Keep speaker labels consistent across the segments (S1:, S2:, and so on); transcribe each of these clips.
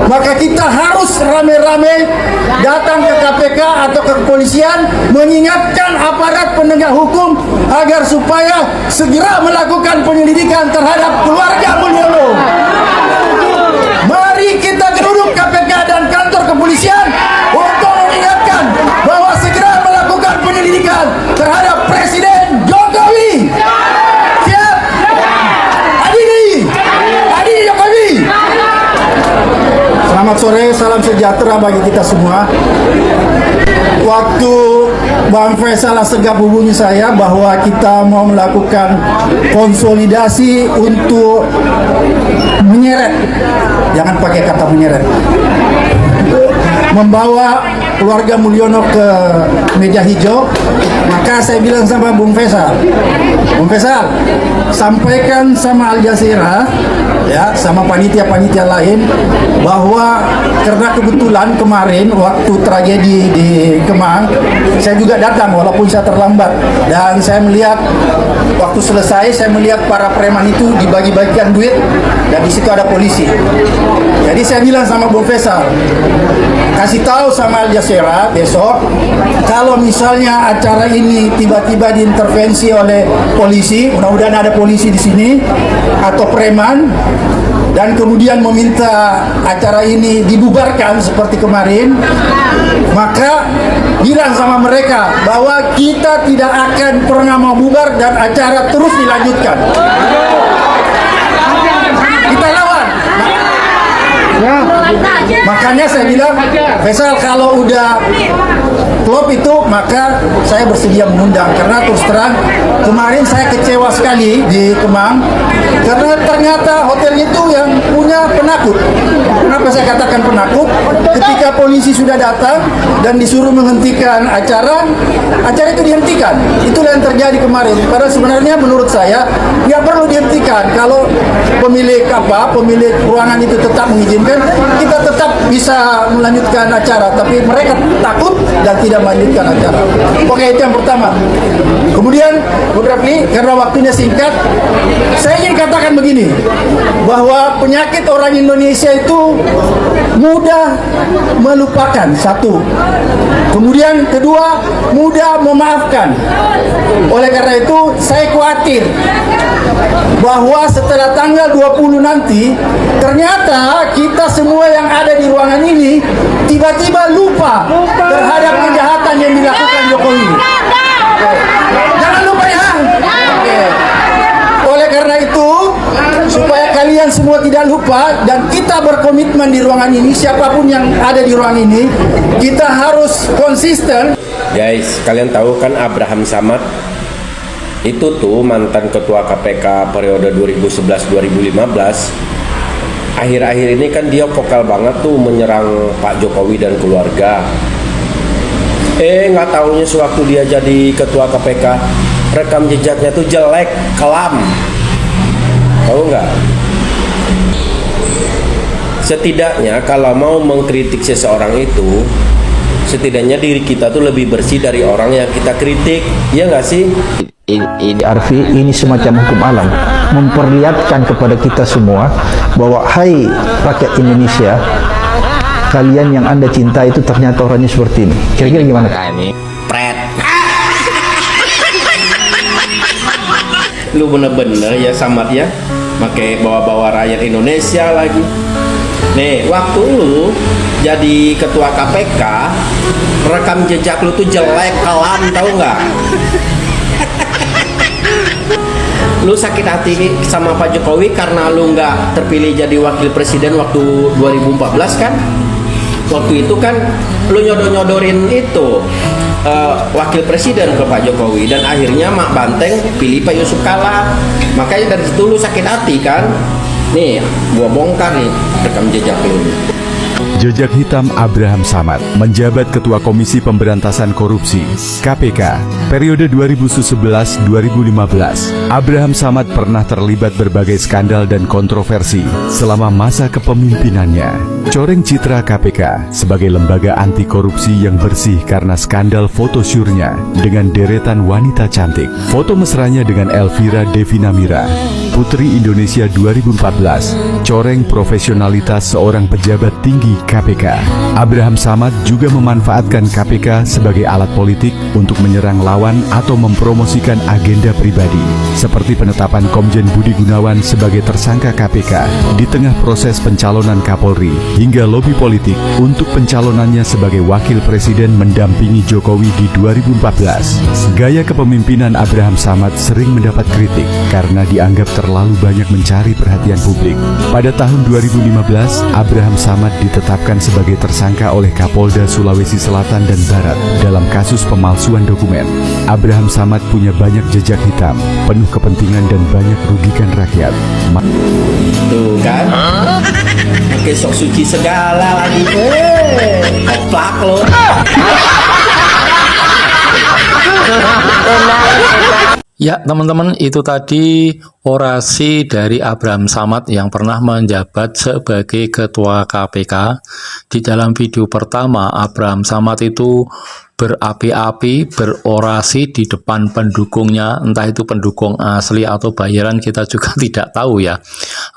S1: maka kita harus rame-rame datang ke KPK atau ke kepolisian mengingatkan aparat penegak hukum agar supaya segera melakukan penyelidikan terhadap keluarga Mulyono. Mari kita duduk KPK dan kantor kepolisian untuk mengingatkan bahwa segera melakukan penyelidikan terhadap Presiden Jokowi. Siap? Adili Jokowi. Selamat sore, salam sejahtera bagi kita semua. Waktu Bang Faisal Assegaf hubungi saya bahwa kita mau melakukan konsolidasi untuk menyeret, jangan pakai kata menyeret, membawa keluarga Mulyono ke meja hijau, maka saya bilang sama Bung Faisal, sampaikan sama Al Jazeera, ya, sama panitia-panitia lain, bahwa karena kebetulan kemarin waktu tragedi di Kemang, saya juga datang walaupun saya terlambat, dan saya melihat waktu selesai, saya melihat para preman itu dibagi-bagikan duit, dan di situ ada polisi. Jadi saya bilang sama Bung Faisal, kasih tahu sama Al Jazeera besok, kalau misalnya acara ini tiba-tiba diintervensi oleh polisi, mudah-mudahan ada polisi di sini atau preman, dan kemudian meminta acara ini dibubarkan seperti kemarin, maka bilang sama mereka bahwa kita tidak akan pernah mau bubar dan acara terus dilanjutkan. Kita lawan. Makanya saya bilang, Faisal, kalau udah klop itu, maka saya bersedia mengundang. Karena terus terang, kemarin saya kecewa sekali di Kemang, karena ternyata hotel itu yang punya penakut. Kenapa saya katakan penakut? Ketika polisi sudah datang dan disuruh menghentikan acara itu dihentikan. Itulah yang terjadi kemarin. Padahal sebenarnya menurut saya nggak perlu dihentikan. Kalau pemilik ruangan itu tetap mengizinkan, kita tetap bisa melanjutkan acara. Tapi mereka takut dan tidak melanjutkan acara. Oke, itu yang pertama. Kemudian, Bung Rafli, karena waktunya singkat, saya ingin katakan begini, bahwa penyakit orang Indonesia itu mudah melupakan, satu. Kemudian kedua, mudah memaafkan. Oleh karena itu, saya khawatir bahwa setelah tanggal 20 nanti, ternyata kita semua yang ada di ruangan ini tiba-tiba lupa terhadap kejahatan yang dilakukan Jokowi. Jangan lupa ya. Oleh karena itu, supaya kalian semua tidak lupa dan kita berkomitmen di ruangan ini, siapapun yang ada di ruangan ini, kita harus konsisten.
S2: Guys, kalian tahu kan Abraham Samad itu tuh mantan ketua KPK periode 2011-2015. Akhir-akhir ini kan dia vokal banget tuh menyerang Pak Jokowi dan keluarga. Nggak taunya sewaktu dia jadi ketua KPK, rekam jejaknya tuh jelek, kelam. Tahu nggak? Setidaknya kalau mau mengkritik seseorang itu, setidaknya diri kita tuh lebih bersih dari orang yang kita kritik, ya nggak sih?
S3: Ini Arfi, ini semacam hukum alam, memperlihatkan kepada kita semua bahwa hai rakyat Indonesia, kalian yang Anda cinta itu ternyata orangnya seperti ini. Kira-kira gimana?
S2: Ini pret. Lu bener-bener ya Samad ya, pakai bawa-bawa rakyat Indonesia lagi. Nih, waktu lu jadi ketua KPK, rekam jejak lu tuh jelek, kelam, tahu nggak? Lu sakit hati sama Pak Jokowi karena lu nggak terpilih jadi wakil presiden waktu 2014 kan? Waktu itu kan lu nyodor-nyodorin itu wakil presiden ke Pak Jokowi, dan akhirnya Mak Banteng pilih Pak Yusuf Kalla. Makanya dari situ lu sakit hati kan? Nih, gua bongkar nih rekam jejak lu.
S4: Jejak hitam Abraham Samad menjabat Ketua Komisi Pemberantasan Korupsi (KPK) periode 2011-2015. Abraham Samad pernah terlibat berbagai skandal dan kontroversi selama masa kepemimpinannya. Coreng citra KPK sebagai lembaga anti korupsi yang bersih karena skandal foto syurnya dengan deretan wanita cantik. Foto mesranya dengan Elvira Devinamira Putri Indonesia 2014, coreng profesionalitas seorang pejabat tinggi KPK. Abraham Samad juga memanfaatkan KPK sebagai alat politik untuk menyerang lawan atau mempromosikan agenda pribadi, seperti penetapan Komjen Budi Gunawan sebagai tersangka KPK di tengah proses pencalonan Kapolri, hingga lobi politik untuk pencalonannya sebagai wakil presiden mendampingi Jokowi di 2014. Gaya kepemimpinan Abraham Samad sering mendapat kritik karena dianggap terlalu banyak mencari perhatian publik. Pada tahun 2015, Abraham Samad ditetapkan sebagai tersangka oleh Kapolda Sulawesi Selatan dan Barat dalam kasus pemalsuan dokumen. Abraham Samad punya banyak jejak hitam, penuh kepentingan dan banyak rugikan rakyat.
S2: Tuh kan? Pakai sok suci segala lagi. Oplak lo.
S5: Ya teman-teman, itu tadi orasi dari Abraham Samad yang pernah menjabat sebagai Ketua KPK. Di dalam video pertama, Abraham Samad itu berapi-api berorasi di depan pendukungnya, entah itu pendukung asli atau bayaran kita juga tidak tahu ya.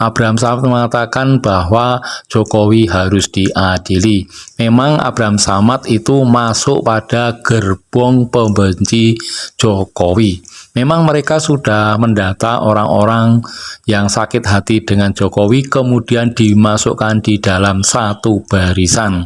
S5: Abraham Samad mengatakan bahwa Jokowi harus diadili. Memang Abraham Samad itu masuk pada gerbong pembenci Jokowi. Memang mereka sudah mendata orang-orang yang sakit hati dengan Jokowi, kemudian dimasukkan di dalam satu barisan.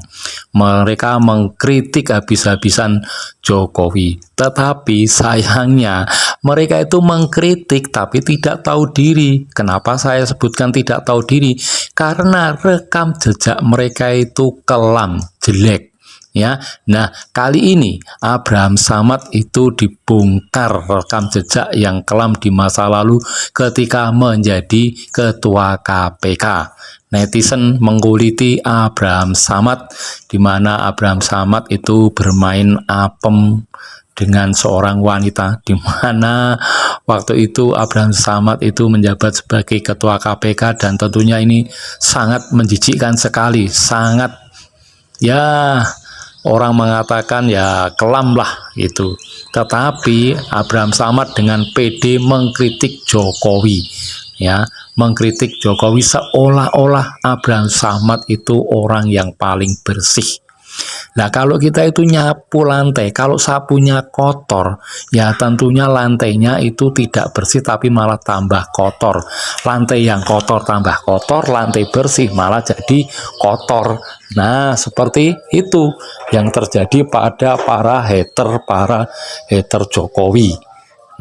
S5: Mereka mengkritik habis-habisan Jokowi. Tetapi sayangnya mereka itu mengkritik tapi tidak tahu diri. Kenapa saya sebutkan tidak tahu diri? Karena rekam jejak mereka itu kelam, jelek. Ya, nah kali ini Abraham Samad itu dibongkar rekam jejak yang kelam di masa lalu ketika menjadi Ketua KPK. Netizen mengkuliti Abraham Samad, di mana Abraham Samad itu bermain apem dengan seorang wanita, di mana waktu itu Abraham Samad itu menjabat sebagai Ketua KPK, dan tentunya ini sangat menjijikkan sekali, sangat ya. Orang mengatakan ya kelam lah gitu. Tetapi Abraham Samad dengan PD mengkritik Jokowi, ya, mengkritik Jokowi seolah-olah Abraham Samad itu orang yang paling bersih. Nah, kalau kita itu nyapu lantai, kalau sapunya kotor, ya tentunya lantainya itu tidak bersih tapi malah tambah kotor. Lantai yang kotor tambah kotor, lantai bersih malah jadi kotor. Nah, seperti itu yang terjadi pada para hater Jokowi.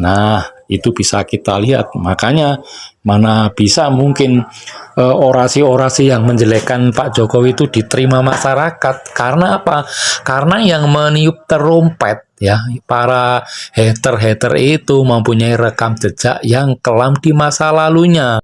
S5: Nah, itu bisa kita lihat. Makanya mana bisa mungkin orasi-orasi yang menjelekkan Pak Jokowi itu diterima masyarakat. Karena apa? Karena yang meniup terumpet ya, para hater itu mempunyai rekam jejak yang kelam di masa lalunya.